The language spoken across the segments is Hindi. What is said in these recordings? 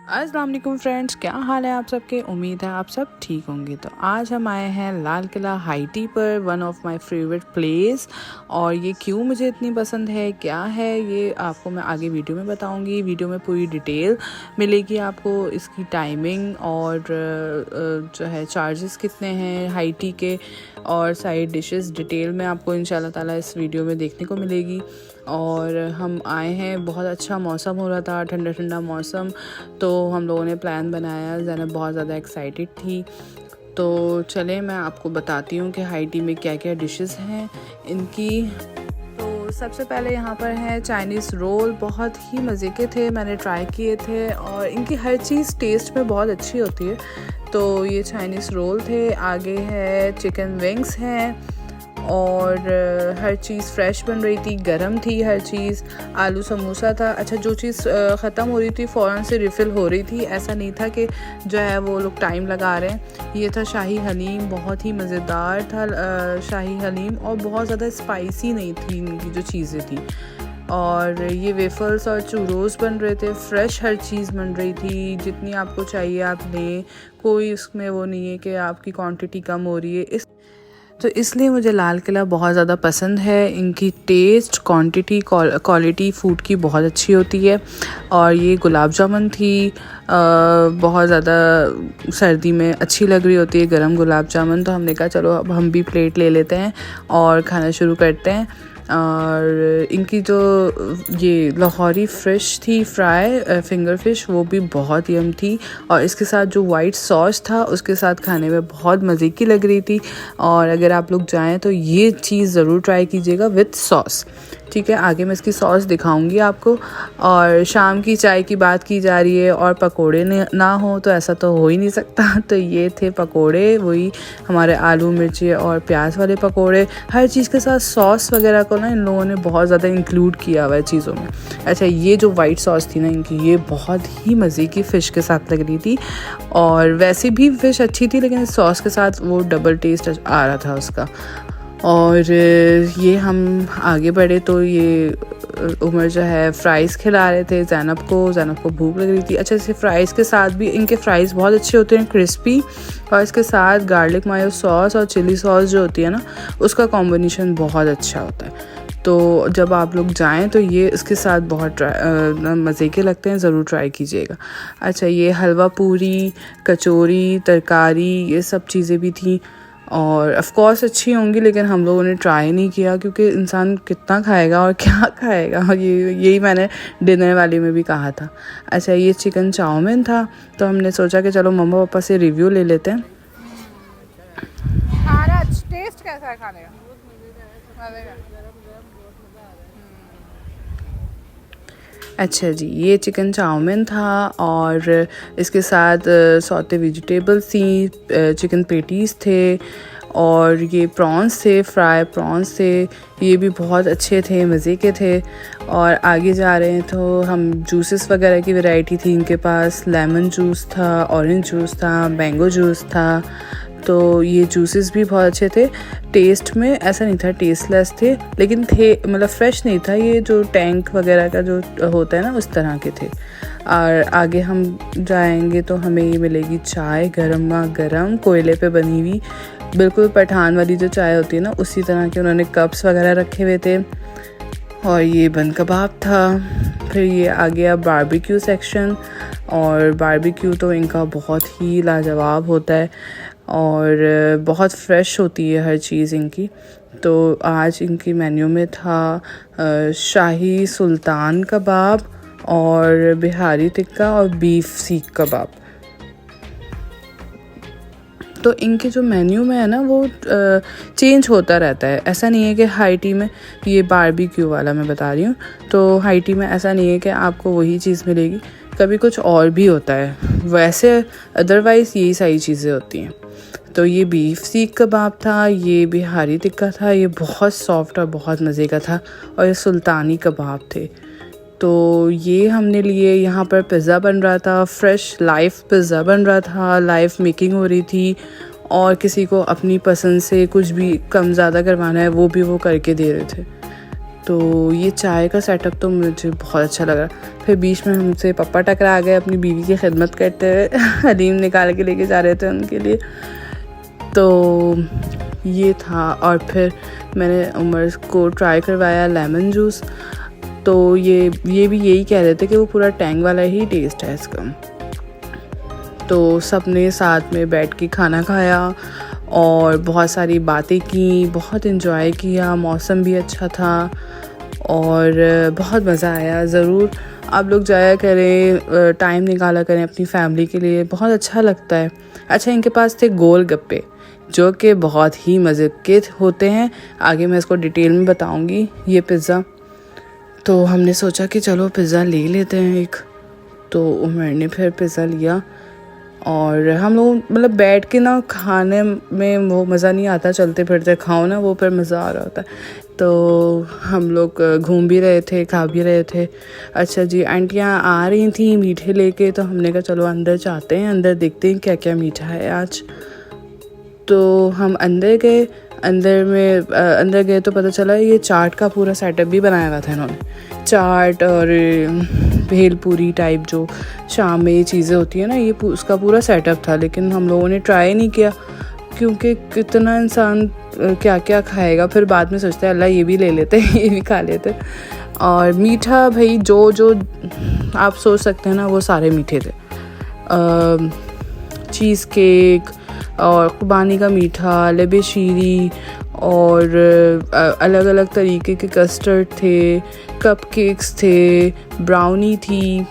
अस्सलाम वालेकुम फ्रेंड्स, क्या हाल है आप सबके। उम्मीद है आप सब ठीक होंगे। तो आज हम आए हैं लाल किला हाईटी पर, one of my favourite place. और ये क्यों मुझे इतनी पसंद है, क्या है, ये आपको मैं आगे वीडियो में बताऊंगी। वीडियो में पूरी डिटेल मिलेगी आपको, इसकी टाइमिंग और जो है चार्जेस कितने हैं हाईटी के, और साइड डिशेस डिटेल में आपको इंशाल्लाह ताला इस वीडियो में देखने को मिलेगी। और हम आए हैं, बहुत अच्छा मौसम हो रहा था, ठंडा ठंडा मौसम। तो हम लोगों ने प्लान बनाया, ज़ैनब बहुत ज़्यादा एक्साइटेड थी। तो चलें मैं आपको बताती हूँ कि हाईटी में क्या क्या डिशेस हैं इनकी। तो सबसे पहले यहाँ पर है चाइनीज़ रोल, बहुत ही मज़े के थे, मैंने ट्राई किए थे और इनकी हर चीज़ टेस्ट में बहुत अच्छी होती है। तो ये चाइनीज़ रोल थे। आगे है चिकन विंग्स हैं और हर चीज़ फ्रेश बन रही थी, गरम थी हर चीज़। आलू समोसा था। अच्छा, जो चीज़ ख़त्म हो रही थी फ़ौरन से रिफ़िल हो रही थी, ऐसा नहीं था कि जो है वो लोग टाइम लगा रहे हैं। ये था शाही हलीम, बहुत ही मज़ेदार था शाही हलीम, और बहुत ज़्यादा स्पाइसी नहीं थी इनकी जो चीज़ें थी। और ये वेफल्स और चूरोस बन रहे थे, फ्रेश हर चीज़ बन रही थी, जितनी आपको चाहिए आप लें, कोई उसमें वो नहीं है कि आपकी क्वांटिटी कम हो रही है। तो इसलिए मुझे लाल किला बहुत ज़्यादा पसंद है। इनकी टेस्ट, क्वांटिटी, क्वालिटी फ़ूड की बहुत अच्छी होती है। और ये गुलाब जामुन थी, बहुत ज़्यादा सर्दी में अच्छी लग रही होती है गरम गुलाब जामुन। तो हमने कहा चलो अब हम भी प्लेट ले लेते हैं और खाना शुरू करते हैं। और इनकी जो ये लाहौरी फ़िश थी, फ्राई फिंगर फ़िश, वो भी बहुत यम थी। और इसके साथ जो वाइट सॉस था उसके साथ खाने में बहुत मज़े की लग रही थी। और अगर आप लोग जाएं तो ये चीज़ ज़रूर ट्राई कीजिएगा विथ सॉस, ठीक है। आगे मैं इसकी सॉस दिखाऊंगी आपको। और शाम की चाय की बात की जा रही है और पकोड़े ना हो तो ऐसा तो हो ही नहीं सकता। तो ये थे पकोड़े, वही हमारे आलू मिर्ची और प्याज वाले पकोड़े। हर चीज़ के साथ सॉस वगैरह को ना इन लोगों ने बहुत ज़्यादा इंक्लूड किया हुआ है चीज़ों में। अच्छा, ये जो वाइट सॉस थी ना इनकी, ये बहुत ही मज़े की फ़िश के साथ लग रही थी। और वैसे भी फ़िश अच्छी थी, लेकिन इस सॉस के साथ वो डबल टेस्ट आ रहा था उसका। और ये हम आगे बढ़े तो ये उमर जो है फ़्राइज़ खिला रहे थे ज़ैनब को भूख लग रही थी। अच्छा, इसे फ़्राइज़ के साथ भी, इनके फ़्राइज़ बहुत अच्छे होते हैं, क्रिस्पी, और इसके साथ गार्लिक मायो सॉस और चिली सॉस जो होती है ना, उसका कॉम्बिनेशन बहुत अच्छा होता है। तो जब आप लोग जाएं तो ये इसके साथ बहुत मज़े के लगते हैं, ज़रूर ट्राई कीजिएगा। अच्छा, ये हलवा पूरी, कचौरी, तरकारी, ये सब चीज़ें भी थी और ऑफ़ कोर्स अच्छी होंगी, लेकिन हम लोगों ने ट्राई नहीं किया क्योंकि इंसान कितना खाएगा और क्या खाएगा। यही मैंने डिनर वाली में भी कहा था। अच्छा, ये चिकन चाउमीन था, तो हमने सोचा कि चलो मम्मा पापा से रिव्यू ले लेते हैं। टेस्ट कैसा है खाने का? अच्छा जी, ये चिकन चाउमीन था और इसके साथ सौते वेजिटेबल्स थी, चिकन पेटीज़ थे, और ये प्रॉन्स थे, फ्राई प्रॉन्स थे, ये भी बहुत अच्छे थे, मज़े के थे। और आगे जा रहे हैं तो हम जूसेस वगैरह की वैरायटी थी इनके पास। लेमन जूस था, ऑरेंज जूस था, मैंगो जूस था। तो ये जूसेस भी बहुत अच्छे थे। टेस्ट में ऐसा नहीं था टेस्टलेस थे, लेकिन थे, मतलब फ़्रेश नहीं था, ये जो टैंक वगैरह का जो होता है ना उस तरह के थे। और आगे हम जाएंगे तो हमें ये मिलेगी चाय, गरमा गरम, कोयले पे बनी हुई, बिल्कुल पठान वाली जो चाय होती है ना उसी तरह के उन्होंने कप्स वगैरह रखे हुए थे। और ये बन कबाब था। फिर ये आ गया बारबेक्यू सेक्शन, और बारबेक्यू तो इनका बहुत ही लाजवाब होता है और बहुत फ्रेश होती है हर चीज़ इनकी। तो आज इनकी मेन्यू में था शाही सुल्तान कबाब और बिहारी टिक्का और बीफ सीख कबाब। तो इनके जो मेन्यू में है ना वो चेंज होता रहता है, ऐसा नहीं है कि हाईटी में, ये बारबेक्यू वाला मैं बता रही हूँ, तो हाईटी में ऐसा नहीं है कि आपको वही चीज़ मिलेगी, कभी कुछ और भी होता है। वैसे अदरवाइज़ यही सारी चीज़ें होती हैं। तो ये बीफ सीख कबाब था, ये बिहारी टिक्का था, ये बहुत सॉफ्ट और बहुत मज़े का था, और ये सुल्तानी कबाब थे। तो ये हमने लिए। यहाँ पर पिज़्ज़ा बन रहा था, फ्रेश लाइव पिज़्ज़ा बन रहा था, लाइव मेकिंग हो रही थी, और किसी को अपनी पसंद से कुछ भी कम ज़्यादा करवाना है वो भी वो करके दे रहे थे। तो ये चाय का सेटअप तो मुझे बहुत अच्छा लगा। फिर बीच में हमसे पापा टकरा गए अपनी बीवी की खिदमत करते हुए हलीम निकाल के लेके जा रहे थे उनके लिए। तो ये था। और फिर मैंने उमर को ट्राई करवाया लेमन जूस। तो ये भी यही कह रहे थे कि वो पूरा टैंग वाला ही टेस्ट है इसका। तो सबने साथ में बैठ के खाना खाया और बहुत सारी बातें की, बहुत इन्जॉय किया। मौसम भी अच्छा था और बहुत मज़ा आया। ज़रूर आप लोग जाया करें, टाइम निकाला करें अपनी फैमिली के लिए, बहुत अच्छा लगता है। अच्छा, इनके पास थे गोल गप्पे जो कि बहुत ही मज़े के होते हैं। आगे मैं इसको डिटेल में बताऊंगी। ये पिज़्ज़ा, तो हमने सोचा कि चलो पिज़्ज़ा ले लेते हैं एक। तो उमर ने फिर पिज़्ज़ा लिया और हम लोग मतलब बैठ के ना खाने में वो मज़ा नहीं आता, चलते फिरते खाओ ना वो फिर मज़ा आ रहा होता है। तो हम लोग घूम भी रहे थे, खा भी रहे थे। अच्छा जी, आंटियाँ आ रही थी मीठे लेके, तो हमने कहा चलो अंदर जाते हैं, अंदर देखते हैं क्या क्या मीठा है आज। तो हम अंदर गए। अंदर गए तो पता चला ये चाट का पूरा सेटअप भी बनाया हुआ था इन्होंने। चाट और भेलपूरी टाइप जो शाम में ये चीज़ें होती है ना, ये उसका पूरा सेटअप था। लेकिन हम लोगों ने ट्राई नहीं किया क्योंकि कितना इंसान क्या क्या खाएगा। फिर बाद में सोचते हैं अल्लाह ये भी ले लेते ये भी खा लेते। और मीठा भाई जो जो आप सोच सकते हैं ना वो सारे मीठे थे। चीज़ केक और खुबानी का मीठा, लबे शीरी और अलग अलग तरीके के कस्टर्ड थे, कपकेक्स थे, ब्राउनी थी,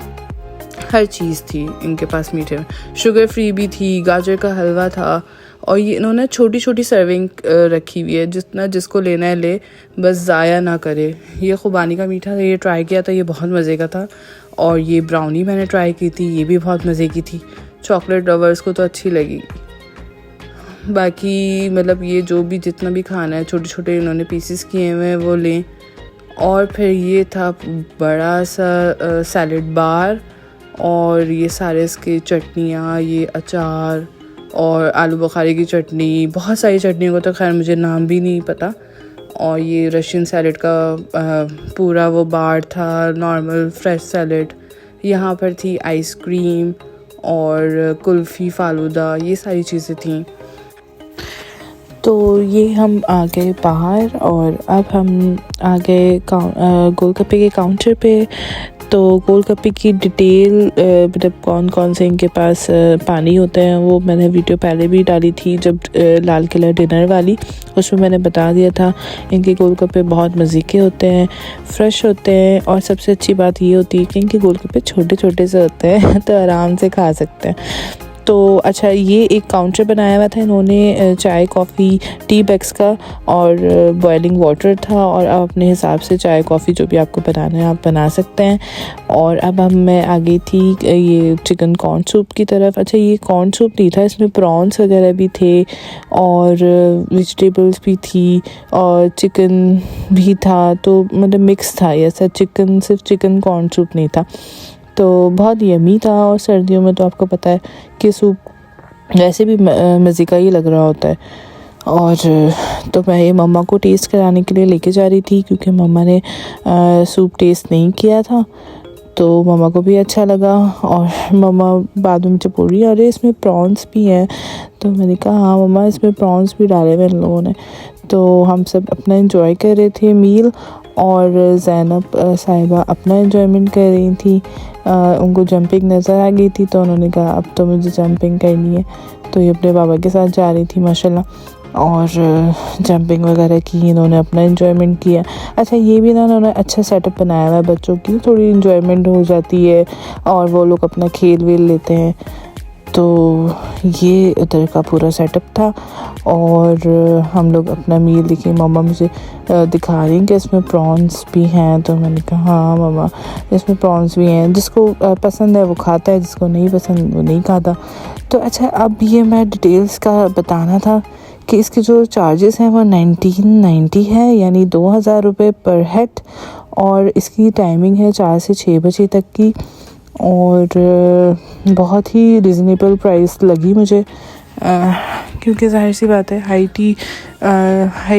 हर चीज़ थी इनके पास मीठे में। शुगर फ्री भी थी, गाजर का हलवा था। और ये इन्होंने छोटी छोटी सर्विंग रखी हुई है, जितना जिसको लेना है ले, बस ज़ाया ना करे। ये खुबानी का मीठा था, ये ट्राई किया था, ये बहुत मज़े का था। और ये ब्राउनी मैंने ट्राई की थी, ये भी बहुत मज़े की थी। चॉकलेट लवर्स को तो अच्छी लगी। बाकी मतलब ये जो भी जितना भी खाना है, छोटे छोटे इन्होंने पीसेस किए हुए हैं वो लें। और फिर ये था बड़ा सा सैलड बार और ये सारे इसके चटनियाँ, ये अचार और आलू बुखारे की चटनी, बहुत सारी चटनियों को तो खैर मुझे नाम भी नहीं पता। और ये रशियन सैलड का पूरा वो बार था, नॉर्मल फ्रेश सैलड। यहाँ पर थी आइसक्रीम और कुल्फ़ी, फालूदा, ये सारी चीज़ें थी। तो ये हम आ गए बाहर और अब हम आ गए गोलगप्पे के काउंटर पे। तो गोलगप्पे की डिटेल मतलब कौन कौन से इनके पास पानी होते हैं वो मैंने वीडियो पहले भी डाली थी जब लाल किला डिनर वाली, उसमें मैंने बता दिया था। इनके गोलगप्पे बहुत मज़े के होते हैं, फ्रेश होते हैं और सबसे अच्छी बात ये होती है कि इनके गोलगप्पे छोटे छोटे से होते हैं तो आराम से खा सकते हैं। तो अच्छा, ये एक काउंटर बनाया हुआ था इन्होंने चाय कॉफ़ी टी बैग्स का और बॉइलिंग वाटर था। और आप अपने हिसाब से चाय कॉफ़ी जो भी आपको बनाना है आप बना सकते हैं। और अब मैं आ गई थी ये चिकन कॉर्न सूप की तरफ। अच्छा, ये कॉर्न सूप नहीं था, इसमें प्रॉन्स वगैरह भी थे और वेजिटेबल्स भी थी और चिकन भी था। तो मतलब मिक्स था ये, ऐसा चिकन सिर्फ चिकन कॉर्न सूप नहीं था। तो बहुत यमी था। और सर्दियों में तो आपको पता है कि सूप वैसे भी मज़े का ही लग रहा होता है। और तो मैं ये मम्मा को टेस्ट कराने के लिए लेके जा रही थी क्योंकि मम्मा ने सूप टेस्ट नहीं किया था, तो मम्मा को भी अच्छा लगा। और मम्मा बाद में मुझे बोल रही है अरे इसमें प्रॉन्स भी हैं। तो मैंने कहा हाँ मम्मा, इसमें प्रॉन्स भी डाले हुए इन लोगों ने। तो हम सब अपना एंजॉय कर रहे थे मील और ज़ैनब साहिबा अपना एंजॉयमेंट कर रही थी। उनको जंपिंग नज़र आ गई थी तो उन्होंने कहा अब तो मुझे जंपिंग करनी है। तो ये अपने बाबा के साथ जा रही थी माशाल्लाह और जंपिंग वगैरह की, इन्होंने अपना एंजॉयमेंट किया। अच्छा, ये भी ना उन्होंने अच्छा सेटअप बनाया हुआ है बच्चों की, थोड़ी एंजॉयमेंट हो जाती है और वो लोग अपना खेल वेल लेते हैं। तो ये उधर का पूरा सेटअप था और हम लोग अपना मील देखिए। मम्मा मुझे दिखा रही हैं कि इसमें प्रॉन्स भी हैं। तो मैंने कहा हाँ मम्मा, इसमें प्रॉन्स भी हैं, जिसको पसंद है वो खाता है, जिसको नहीं पसंद वो नहीं खाता। तो अच्छा, अब ये मैं डिटेल्स का बताना था कि इसके जो चार्जेस हैं वो 1990 है, यानी 2000 रुपये पर हेड। और इसकी टाइमिंग है 4 से 6 बजे तक की और बहुत ही रिजनेबल प्राइस लगी मुझे। क्योंकि जाहिर सी बात है हाई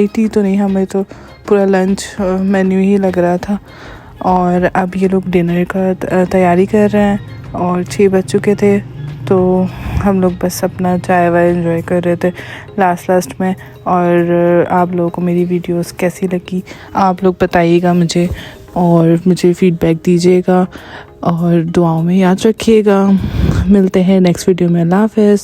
टी तो नहीं, हमें तो पूरा लंच मेन्यू ही लग रहा था। और अब ये लोग डिनर का तैयारी कर रहे हैं और 6 बज चुके थे, तो हम लोग बस अपना चाय वाय एंजॉय कर रहे थे लास्ट में। और आप लोगों को मेरी वीडियोस कैसी लगी आप लोग बताइएगा मुझे, और मुझे फीडबैक दीजिएगा और दुआओं में याद रखिएगा। मिलते हैं नेक्स्ट वीडियो में। अल्लाह हाफ़िज़।